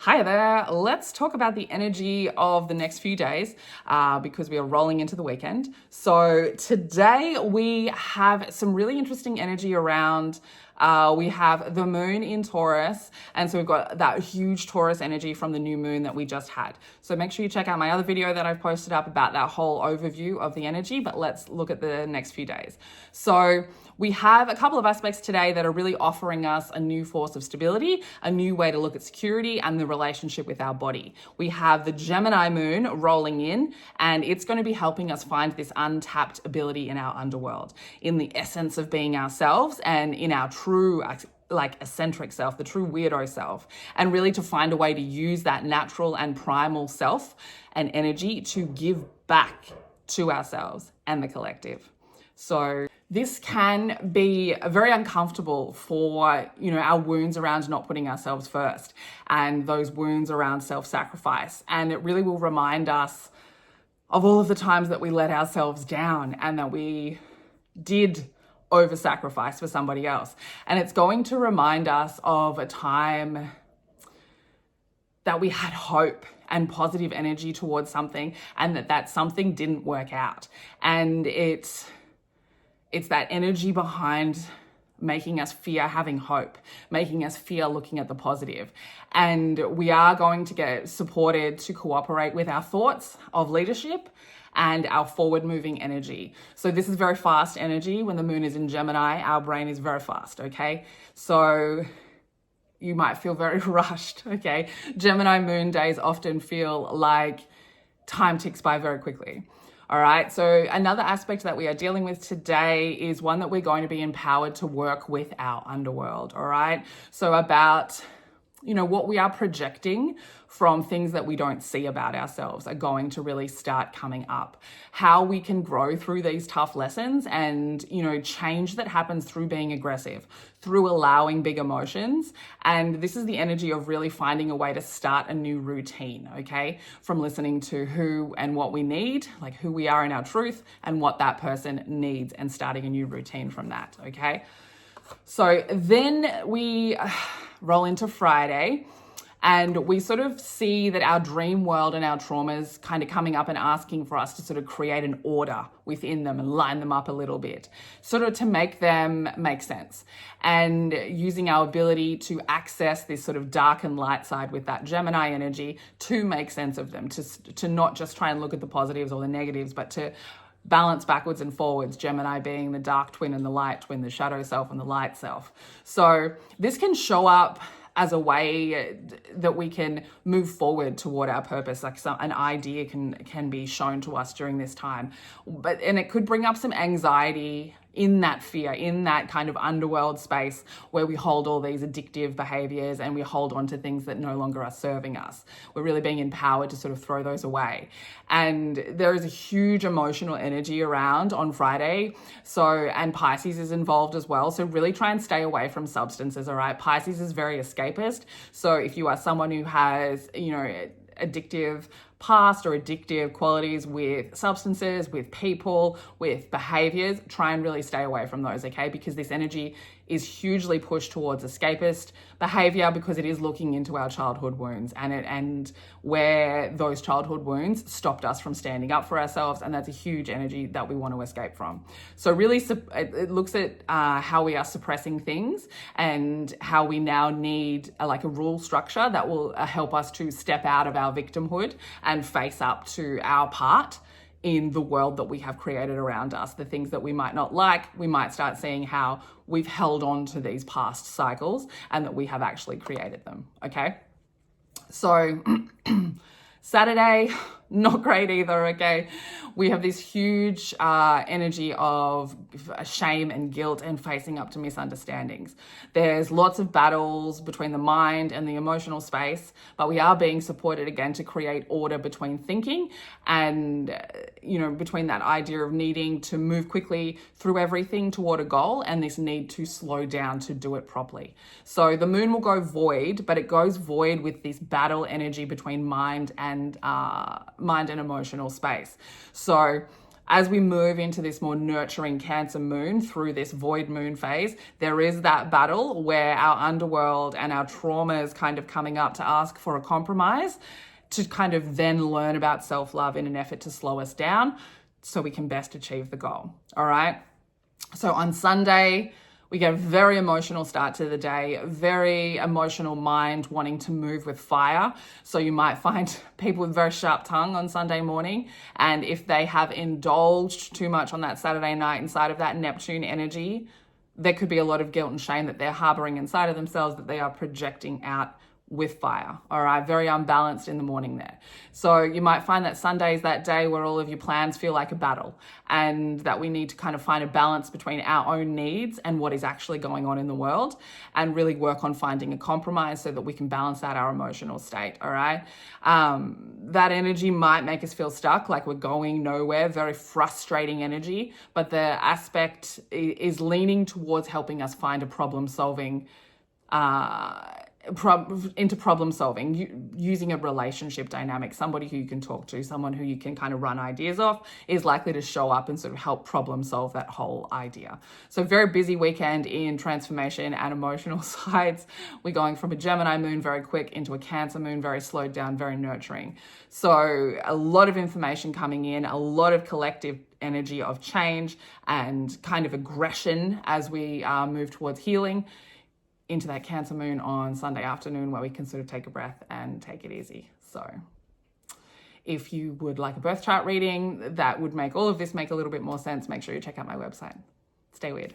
Hi there. Let's talk about the energy of the next few days because we are rolling into the weekend. So today we have some really interesting energy around. We have the moon in Taurus, and so we've got that huge Taurus energy from the new moon that we just had. So make sure you check out my other video that I've posted up about that whole overview of the energy, but let's look at the next few days. So we have a couple of aspects today that are really offering us a new force of stability, a new way to look at security and the relationship with our body. We have the Gemini moon rolling in, and it's going to be helping us find this untapped ability in our underworld, in the essence of being ourselves and in our true eccentric self, the true weirdo self, and really to find a way to use that natural and primal self and energy to give back to ourselves and the collective. So this can be very uncomfortable for, our wounds around not putting ourselves first and those wounds around self-sacrifice. And it really will remind us of all of the times that we let ourselves down and that we did over-sacrifice for somebody else. And it's going to remind us of a time that we had hope and positive energy towards something and that something didn't work out. And it's that energy behind making us fear having hope, making us fear looking at the positive. And we are going to get supported to cooperate with our thoughts of leadership and our forward moving energy. So this is very fast energy. When the moon is in Gemini, our brain is very fast, okay? So you might feel very rushed, okay? Gemini moon days often feel like time ticks by very quickly. All right, so another aspect that we are dealing with today is one that we're going to be empowered to work with our underworld, all right? So about, what we are projecting from things that we don't see about ourselves are going to really start coming up. How we can grow through these tough lessons and, change that happens through being aggressive, through allowing big emotions. And this is the energy of really finding a way to start a new routine, okay? From listening to who and what we need, like who we are in our truth and what that person needs, and starting a new routine from that, okay? So then we roll into Friday, and we sort of see that our dream world and our traumas kind of coming up and asking for us to sort of create an order within them and line them up a little bit, sort of to make them make sense. And using our ability to access this sort of dark and light side with that Gemini energy to make sense of them, to not just try and look at the positives or the negatives, but to balance backwards and forwards, Gemini being the dark twin and the light twin, the shadow self and the light self. So this can show up as a way that we can move forward toward our purpose. Like an idea can be shown to us during this time, and it could bring up some anxiety in that fear, in that kind of underworld space where we hold all these addictive behaviors and we hold on to things that no longer are serving us. We're really being empowered to sort of throw those away. And there is a huge emotional energy around on Friday. And Pisces is involved as well. So really try and stay away from substances, all right? Pisces is very escapist. So if you are someone who has, addictive past or addictive qualities with substances, with people, with behaviors, try and really stay away from those, okay? Because this energy is hugely pushed towards escapist behavior because it is looking into our childhood wounds and where those childhood wounds stopped us from standing up for ourselves, and that's a huge energy that we want to escape from. So really it looks at how we are suppressing things and how we now need a rule structure that will help us to step out of our victimhood and face up to our part in the world that we have created around us. The things that we might not like, we might start seeing how we've held on to these past cycles and that we have actually created them, okay? So Saturday, not great either, okay? We have this huge energy of shame and guilt and facing up to misunderstandings. There's lots of battles between the mind and the emotional space, but we are being supported again to create order between thinking and, between that idea of needing to move quickly through everything toward a goal and this need to slow down to do it properly. So the moon will go void, but it goes void with this battle energy between mind and emotional space. So as we move into this more nurturing Cancer moon through this void moon phase, there is that battle where our underworld and our trauma is kind of coming up to ask for a compromise, to kind of then learn about self-love in an effort to slow us down so we can best achieve the goal. All right. So on Sunday, we get a very emotional start to the day, very emotional mind wanting to move with fire. So you might find people with very sharp tongue on Sunday morning. And if they have indulged too much on that Saturday night inside of that Neptune energy, there could be a lot of guilt and shame that they're harboring inside of themselves that they are projecting out with fire. All right. Very unbalanced in the morning there. So you might find that Sunday is that day where all of your plans feel like a battle, and that we need to kind of find a balance between our own needs and what is actually going on in the world, and really work on finding a compromise so that we can balance out our emotional state. All right. That energy might make us feel stuck, like we're going nowhere, very frustrating energy, but the aspect is leaning towards helping us find a problem solving, into problem solving, using a relationship dynamic. Somebody who you can talk to, someone who you can kind of run ideas off, is likely to show up and sort of help problem solve that whole idea. So very busy weekend in transformation and emotional sides. We're going from a Gemini moon very quick into a Cancer moon very slowed down, very nurturing. So a lot of information coming in, a lot of collective energy of change and kind of aggression as we move towards healing into that Cancer moon on Sunday afternoon, where we can sort of take a breath and take it easy. So if you would like a birth chart reading that would make all of this make a little bit more sense, make sure you check out my website. Stay weird.